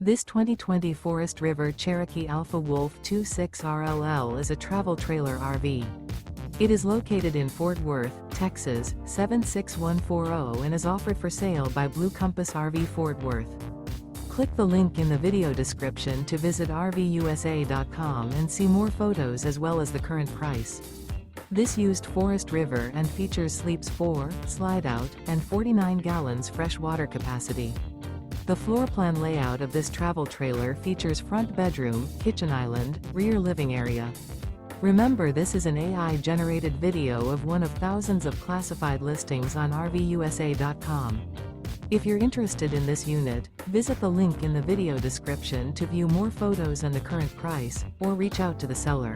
This 2020 Forest River Cherokee Alpha Wolf 26RLL is a travel trailer RV. It is located in Fort Worth, Texas, 76140 and is offered for sale by Blue Compass RV Fort Worth. Click the link in the video description to visit RVUSA.com and see more photos as well as the current price. This used Forest River and features sleeps 4, Slideout, and 49 gallons fresh water capacity. The floor plan layout of this travel trailer features front bedroom, kitchen island, rear living area. Remember, this is an AI-generated video of one of thousands of classified listings on RVUSA.com. If you're interested in this unit, visit the link in the video description to view more photos and the current price, or reach out to the seller.